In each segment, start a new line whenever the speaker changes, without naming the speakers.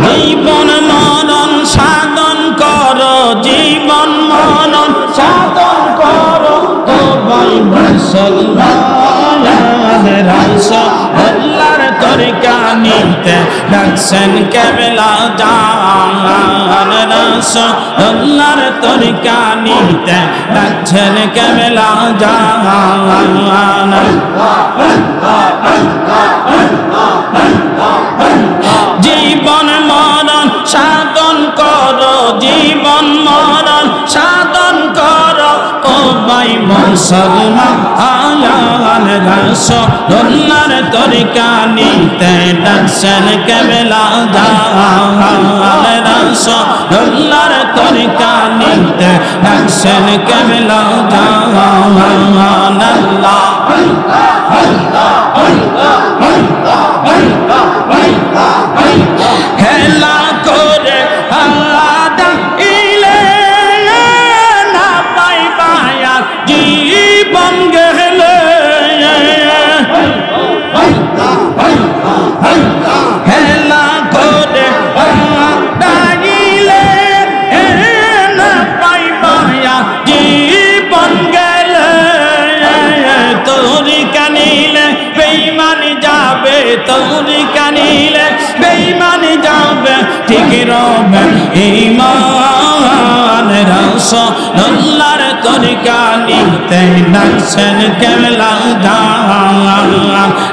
জীবন মরণ সাধন করো, জীবন মরণ সাধন করো, ও ভাই মুসলমান রাসূলুল্লাহর তরিকা নিতে ডাকছেন কেবলা জান, রাসূলুল্লাহর তরিকা নিতে ডাকছেন কেবলা জান। জীবন মরণ সাধন করো, জীবন মরণ সাধন করো, ও ভাই মুসলমান রাসূলুল্লাহর তরিকা নিতে ডাকছেন কেবলা জান, রাসূলুল্লাহর তরিকা নিতে ডাকছেন কেবলা জান। আল্লাহ হেলা করে ইলে না পাইবায়া জীবন গেলে, হেলা করে ডাইলে না পাইবায়া জীবন গেলে, তরিকা নিলে বেঈমানি যাবে, তরিকা নিলে বেঈমানি যাবে, ঠিক রবে ঈমান। রাসূলুল্লাহর তরিকা নিতে ডাকছেন কেবলা জান,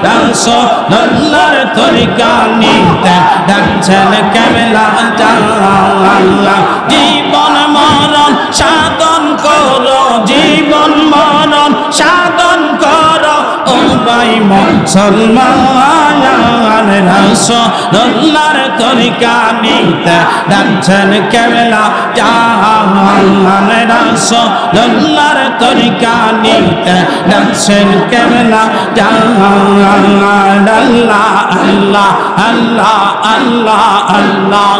রাসূলুল্লাহর তরিকা নিতে ডাকছেন কেবলা জান। জীবন মরণ সাধন করো, জীবন মরণ সাধন করো, ও ভাই মুসলমান রাসূলুল্লাহর তরিকা নিতে ডাকছেন কেবলা জান, রাসূলুল্লাহর তরিকা নিতে ডাকছেন কেবলা জান। আল্লাহ আল্লাহ আল্লাহ আল্লাহ আল্লাহ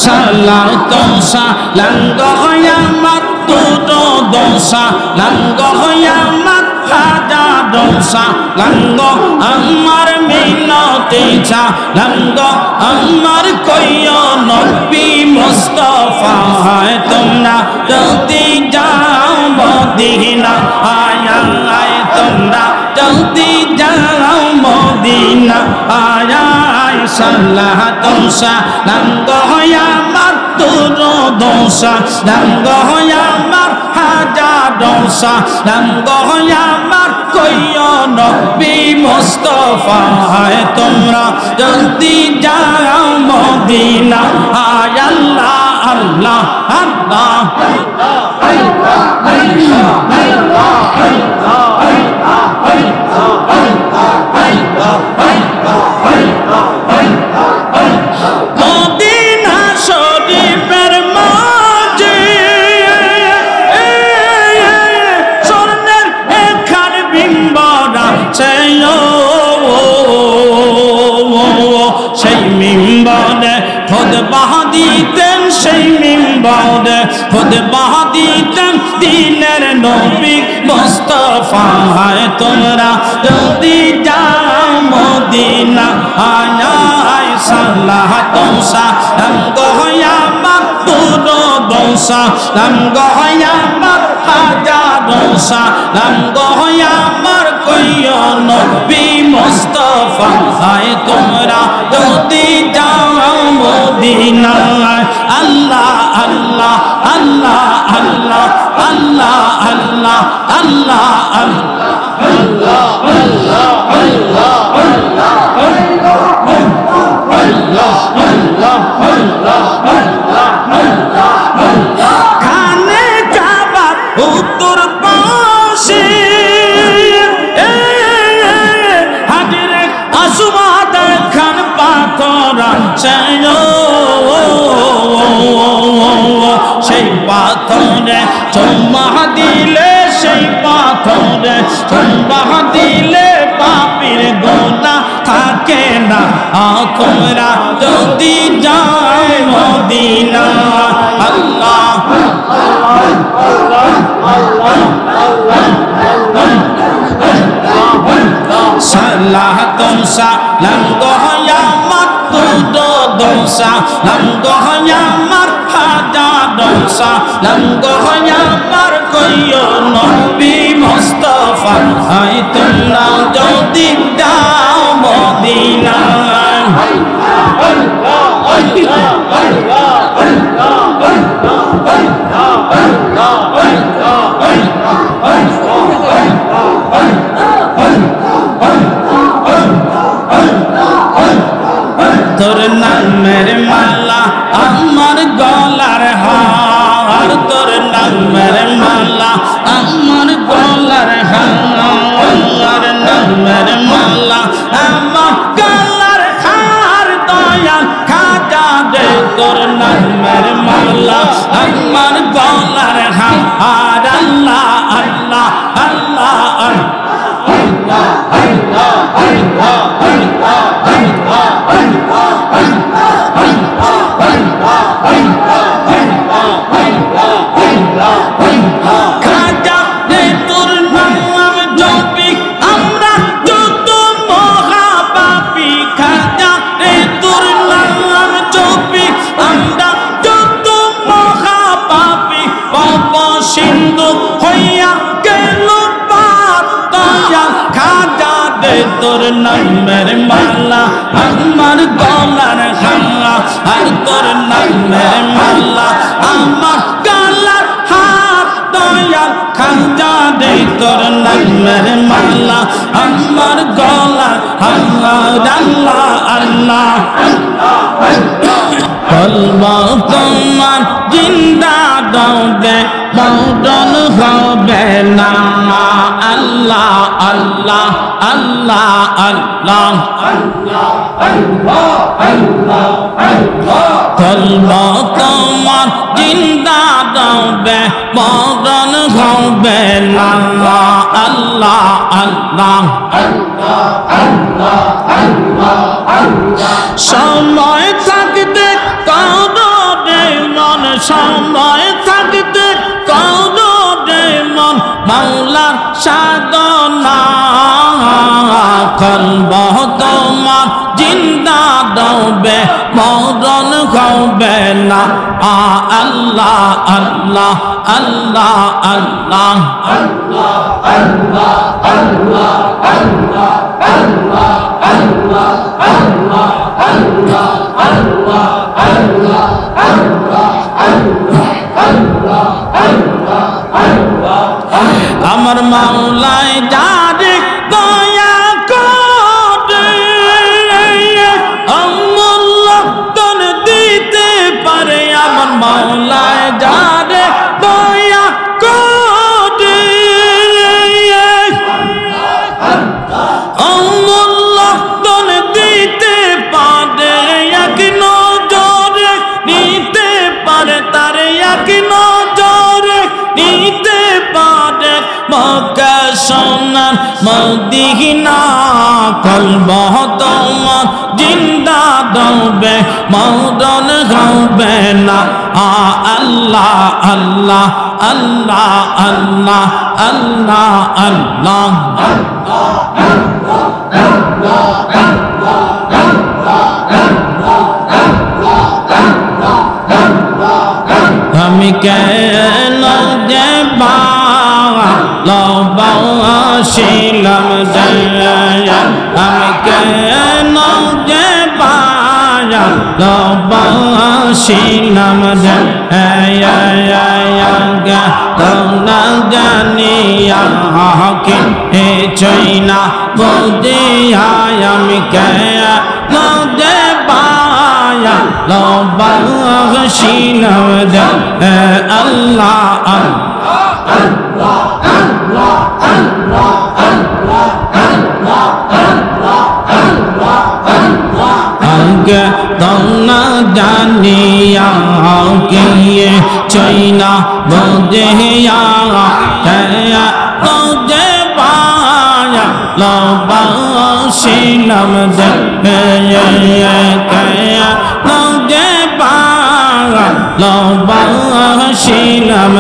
সালাত সালাম গো আমার দুটো দোসা লাঙ্গ আমার হাজার সালাম গো আমার মিনতি সালাম গো আমার কইও নবী মুস্তাফা, তোমরা যদি যাও মদিনা আয়, তোমরা যদি যাও মদিনা আয়, সালাত সালাম গো আমার দুটো সালাম গো আমার হাজার সালাম গো আমার কইও নবী মুস্তাফা, তোমরা যদি যাও মদিনা আয়। আল্লাহ আল্লাহ আল্লাহ মদিনা শরীফের মাঝে স্বর্ণের একখান বিম্বর আছে, সেই মিম্বরে খুতবা দিতেন, সেই মিম্বরে খুতবা দিতেন দিনের নবী মুস্তাফা, তোমরা যদি যাও মদিনা আয়, সালাত সালাম গো আমার দুটো সালাম গো আমার হাজার সালাম গো আমার কইও নবী মুস্তাফা, তোমরা যদি যাও মদিনা। আল্লাহ আল্লাহ আল্লাহ আল্লাহ আল্লাহ আল্লাহ আল্লাহ আল্লাহ খানে কাবার উত্তর পাশে হাজিরে আসবাদ খান পাথর সেই পাথরে চুম্মা দিলে, সেই পাথরে চুম্মা দিলে পাপীর গোনা থাকে না, তোমরা যদি যাও মদিনা। আল্লাহ সালাম গো আমার হাজার সালাম গো আমার কইও নবী মুস্তাফা আই তোমরা যদি যাও মদিনায় তোর নামের মালা আমার গলার হার তোর নামের মালা আমার গলার হার নামের মালা আমার গলার হার দয়াল খাজা দে তোর নামের মালা আমার গলার হার আল্লাহ আল্লাহ আল্লাহ আল্লাহ আল্লাহ আল্লাহ তোর নামের মালা আমার গলার হার আর তোর নামের মালা আমার গলার হার দয়াল খাজা দে তোর নামের মালা আমার গলার হার আল্লাহ আল্লাহ কলবা তোমার জিন্দা দবে মরণ হবে না আল্লাহ আল্লাহ আল্লাহ আল্লাহ কলবা তোমার জিন্দা দবে মরণ হবে না আল্লাহ আল্লাহ সময় থাকতে কদরে মন সময় থাকতে কদরে মন মাওলার সাধনা কলব তোমার জিন্দা দবে মরণ হবে না আল্লাহ আল্লাহ আল্লাহ আল্লাহ আল্লাহ আল্লাহ আল্লাহ আল্লাহ আল্লাহ আল্লাহ আল্লাহ আল্লাহ আল্লাহ আল্লাহ আল্লাহ আল্লাহ আল্লাহ আল্লাহ আমার মাওলায় যারে দয়া করে অমূল্য দান দিতে পারে আমার মাওলায় যারে দয়া করে অমূল্য দান দিতে পারে এক নজরে নিতে পারে তার এক নজরে নিতে পারে মক্কা সোনার মদিনা কলব তোমার জিন্দা দবে মরণ হবে না আল্লাহ আল্লাহ আল্লাহ আল্লাহ আল্লাহ আল্লাহ আমি কেন যে ভালোবাসিলাম আমি কেন যে ভালোবাসিলাম তোমরা জানিয়া কে চৈনা বুঝিয়া আমি কেন যে ভালোবাসিলাম আল্লাহ আল্লাহ আল্লাহ আল্লাহ আল্লাহ আল্লাহ আল্লাহ আল্লাহ আল্লাহ আগে তোমরা জানিয়া কে চৈনা বুঝিয়া তোজে পায়া লবাসিলাম তোজে পায়া লবাসিলাম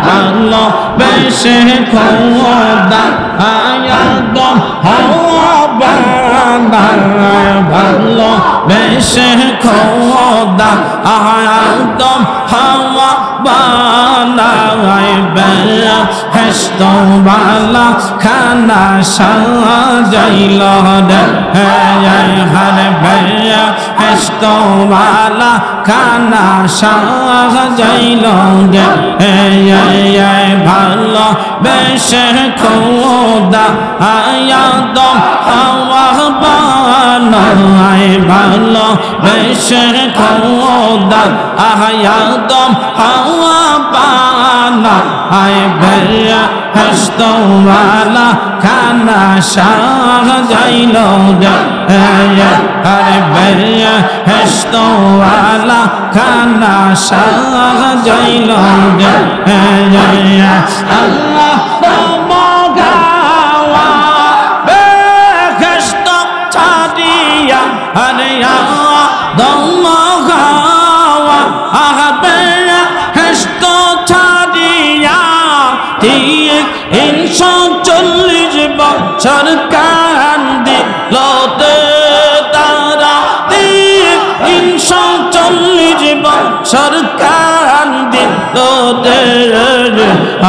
ভালো বেশে খোদা আয়া গম হওয়া ভালো বেশে খোদা আদম হাওয়া বানায় বেহেশত বালা খানা সাজাইল হর বেহেশত বালা খানা সাজাইল ভালো বেশে খোদা আদম হাওয়া বানায় ভালো বেশে খোদা আদম হাওয়া বানায় বেহেশত বালা খানা সাজাইল হর বেহেশত বালা খানা সাজাইল আল্লাহ মগাওয়া বেহেশত ছাড়িয়া হরে আদম মগাওয়া বেহেশত ছাড়িয়া ঠিক 140 বছর কান্দিল তারা ঠিক 140 বছর কান্দিল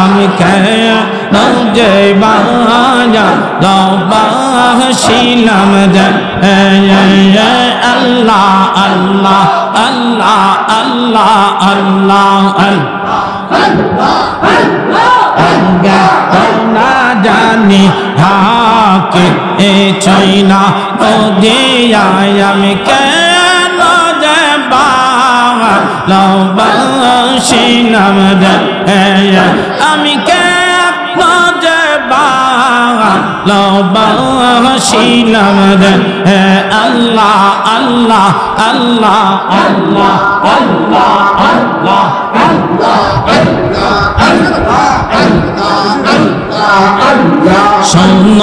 আমি কেন যে বাজা দবাসিলাম আল্লাহ আল্লাহ আল্লাহ আল্লাহ আল্লাহ না জানি হাকে এ চাইনা ও দিয়ায় আমি কেন যে ভালোবাসিলাম আমি কেন যে ভালোবাসিলাম আল্লাহ আল্লাহ আল্লাহ আল্লাহ আল্লাহ আল্লাহ শোন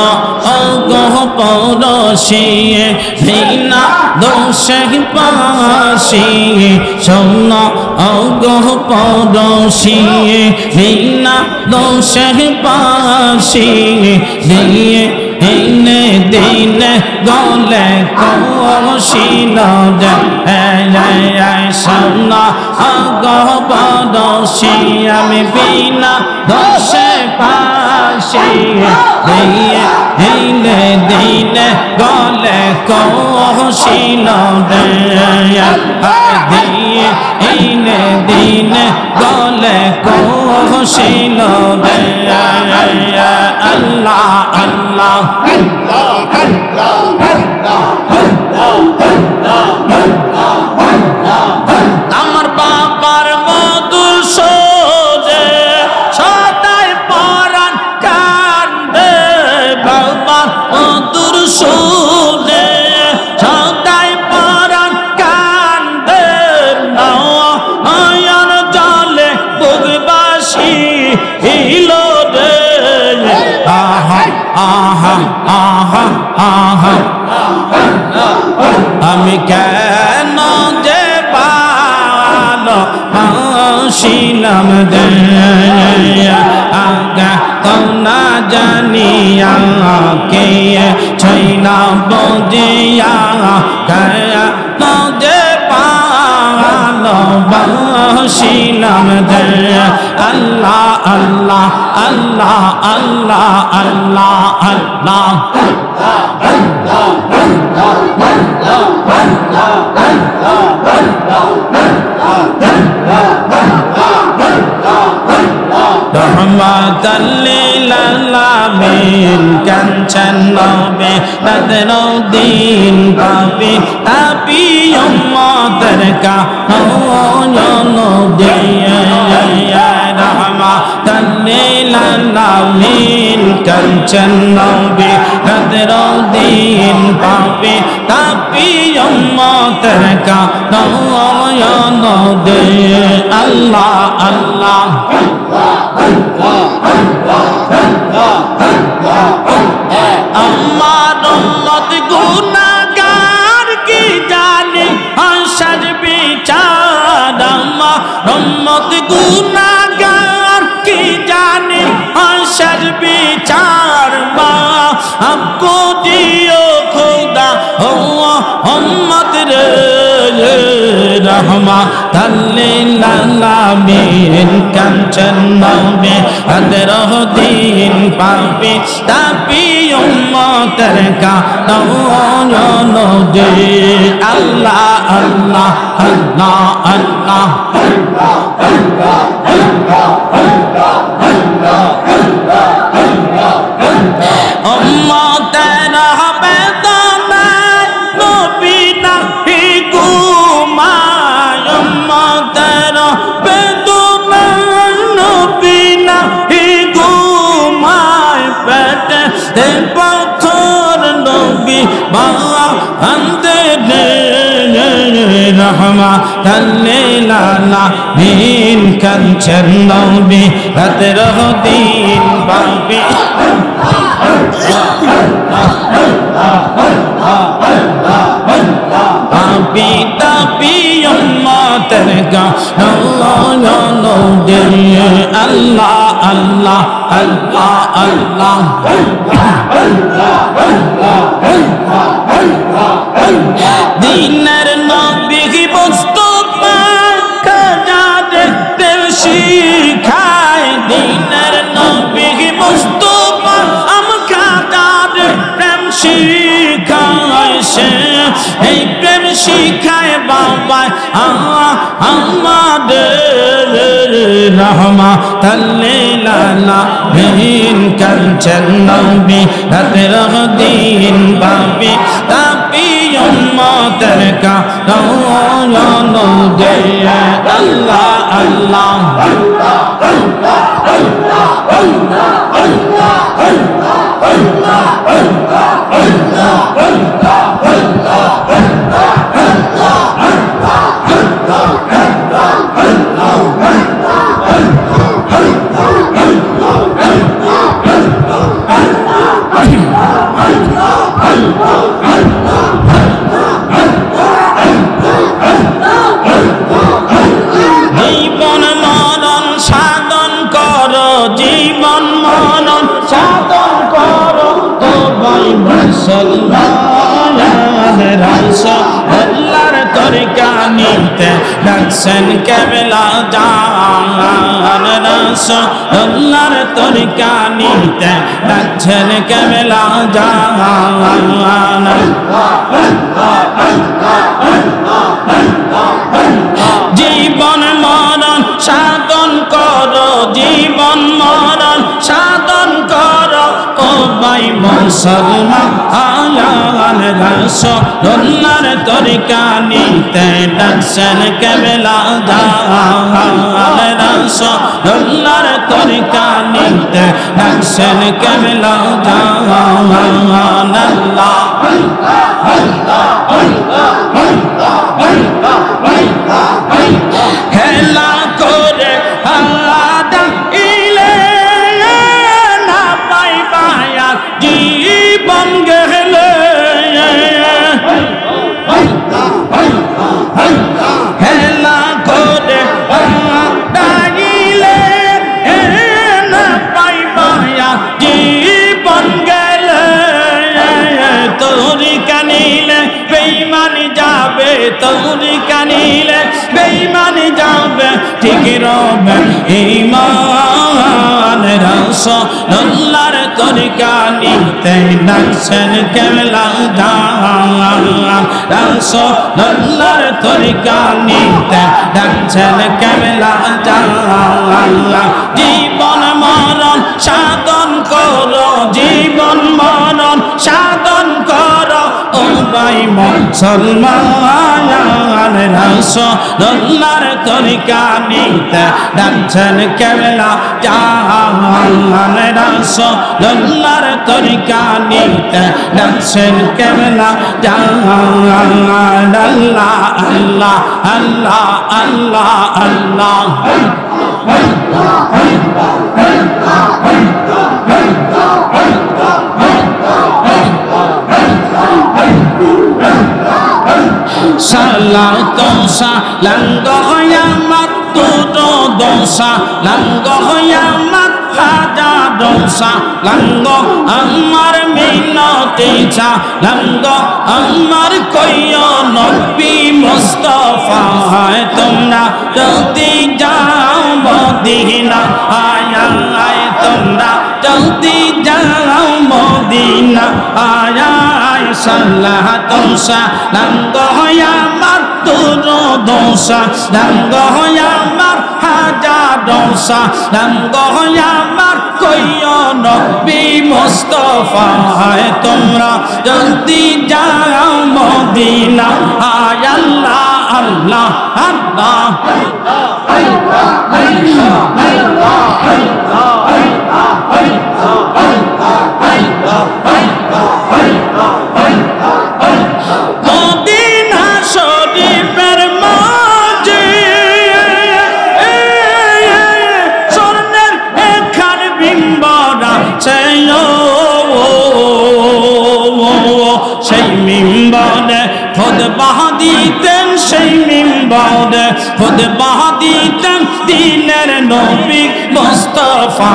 অগহ পরশিয়ে ভিনা দোষে পাশিয়ে শোন অগহ পরশিয়ে ভিনা দোষে পাশিয়ে দিয়ে দিনে দিনে গলে কশিল শোন অগহ পরশিয়ে আমি বিনা দোষে পাশিয়ে দিয়ে দিনে দিনে গলে কশিল দিয়ে দিনে দিনে গলে কশিল আল্লাহ আল্লাহ আমার বাবার মধুর সোজে সদাই পরাণ কান্দে বাবার মধুর সোজে সদাই পরাণ কান্দে নয়ন জলে বুকবাসী হিলো রে আহা আহা আহা আহা আমি কেন যে ভালোবাসিলাম আগা তো না জানিয়া কে ছইনা বজিয়া কেন যে ভালোবাসিলাম আল্লাহ আল্লাহ আল্লাহ আল্লাহ আল্লাহ আল্লাহ রহমাতাল লিল আলামিন কাঞ্চন নবে বদরুদ্দিন পাপি তাপি উম্মতের কানন দিয়ে রহমাতাল লিল আলামিন কাঞ্চন নবে বদরুদ্দিন পাপি তাপি উম্মতের কানন দিয়ে আল্লাহ আল্লাহ আমার উম্মত গুনাহগার কি জানি হাসর বিচার আমার উম্মত গুনাহগার কি জানি হাসর বিচার মা हमको दियो खुदा रहमतल लिल आलमीन कंचन नबी अदरह दीन पापी तापी उम्मतर का नौजवान दे अल्लाह अल्लाह अल्लाह अल्लाह रहमतल लिल आलमीन कंचन नबी अदरह दीन पापी पापी तापी उम्मतर का नौजवान दे अल्लाह अल्लाह अल्लाह अल्लाह दीनर नबी की मुस्तफा खजाने प्रेम शिखाए दीनर नबी की मुस्तफा हम खजाने प्रेम शिखाए से हे प्रेम शिखाए बाबा हमारे रहमतल लिल आलमीन कंचन नबी अदरह दीन पापी तापी उम्मतर का नौजवान दे अल्लाह अल्लाह अल्लाहर तरीका नीते दर्शन केवला जान अल्लाहर तरीका नीते दर्शन केवला जान जीवन मरण साधन करो जीवन मरण साधन करो ओ भाई मुसलमान आयान रसूलुल्लाहर तरीका नीते दर्शन केवला जान रसूलुल्लाहर तरीका नीते दर्शन केवला जान अल्लाह हेला करे आदा इले ना पाई पाया जीवन गहले हेला करे आदा इले ना पाई पाया जीवन गहले तोरी कनीले बेईमानी जाबे तोरी कनीले बेईमानी जाबे ठीक रबे ईमान रसूलुल्लाहर तरीका नीते दर्शन केवला जान रसूलुल्लाहर तरीका नीते दर्शन केवला जान जीवन मरण साधन करो जीवन मरण साधन करो ओ भाई मुसलमान रसूलुल्लाहर तरीका नीते दर्शन केवला जान रसूलुल्लाहर तरीका नीते दर्शन केवला जान अल्लाह अल्लाह अल्लाह अल्लाह अल्लाह salah dosa langgoh yamat tudo dosa langgoh yamat হাজার সালাম গো আমার মিনতি সালাম গো আমার কইও নবী মুস্তাফা তোমরা যদি যাও মদিনা আয় আয় তোমরা যদি যাও মদিনা আয় আয় সালাতুন সালাম গো আমার দুরূদ সালাম গো আমার হাজার সালাম গো আমার কইও নবী মুস্তাফা তোমরা যদি যাও মদিনা আয় আল্লাহ আল্লাহ আল্লাহ মদিনা শরীফের মাঝে স্বর্ণের একখান বিম্বর আছে সেই মিম্বরে খুতবা দিতেন সেই মিম্বরে খুতবা দিতেন দিনের নবী মুস্তাফা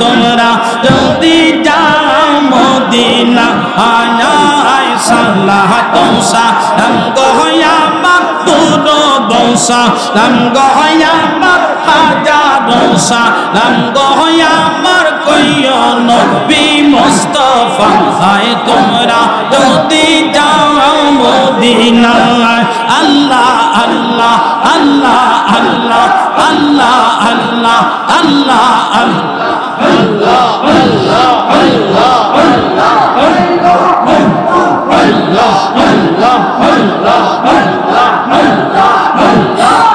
তোমরা যদি যাও মদিনা আয় আয় সালাতুন সালাম গো আমার দুরূদ সালাম গো আমার হাজার সালাম গো আমার কইও নবী মুস্তাফা তোমরা যদি যাও মদিনা আল্লাহ আল্লাহ আল্লাহ আল্লাহ আল্লাহ আল্লাহ আল্লাহ আল্লাহ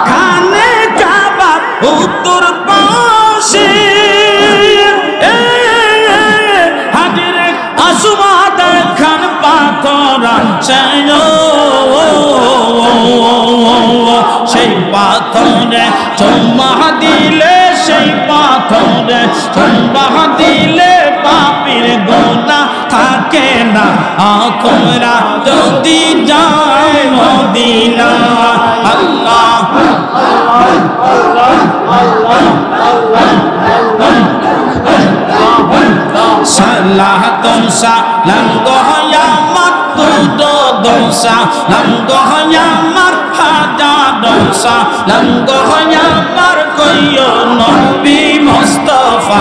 খানে কাবার উত্তর পাশে হাজিরে আসবাদ খান পাথর সেই পাথরে চুম্মা দিলে সেই পাথরে চুম্মা দিলে পাপীর গোনা থাকে না তোমরা যদি যাও মদিনা আল্লাহ সালাতুন সালাম গো আমার দুরূদ সালাম গো আমার হাজার সালাম গো আমার কইও নবী মুস্তাফা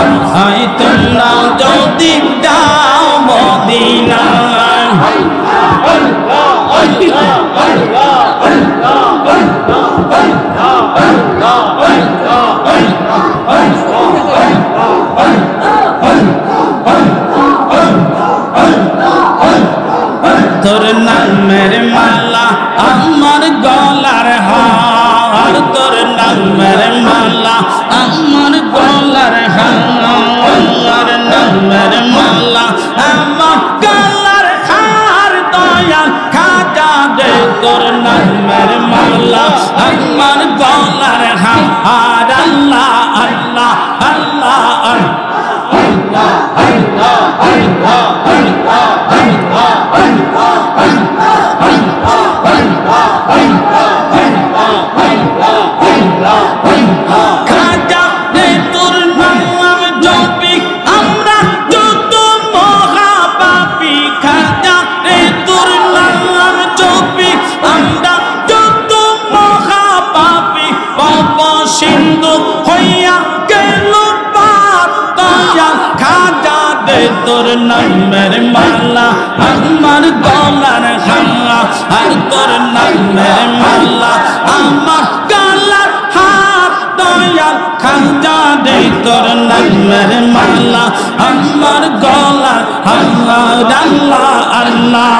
তোমরা যদি যাও মদিনা তোর নামের মালা আমার গলার হার তোর নামের মালা আমার গলার হার নামের মালা আমার গলার হার দয়াল খাজা দে তোর নামের মালা আমার গলার হার আল্লাহ আল্লাহ আল্লাহ আল্লাহ খাজা রে তোর নাম জপি আমরা যত মহাপাপী খাজা রে তোর নাম জপি আমরা যত মহাপাপী পাপ সিন্ধু হইয়া গেল পার দয়া খাজা রে তোর নামের মালা আমার গলার হার আর তোর নামের মালা আমার গলার হার দয়া খাজা রে তোর নামের মালা আমার গলার হার আল্লাহ আল্লাহ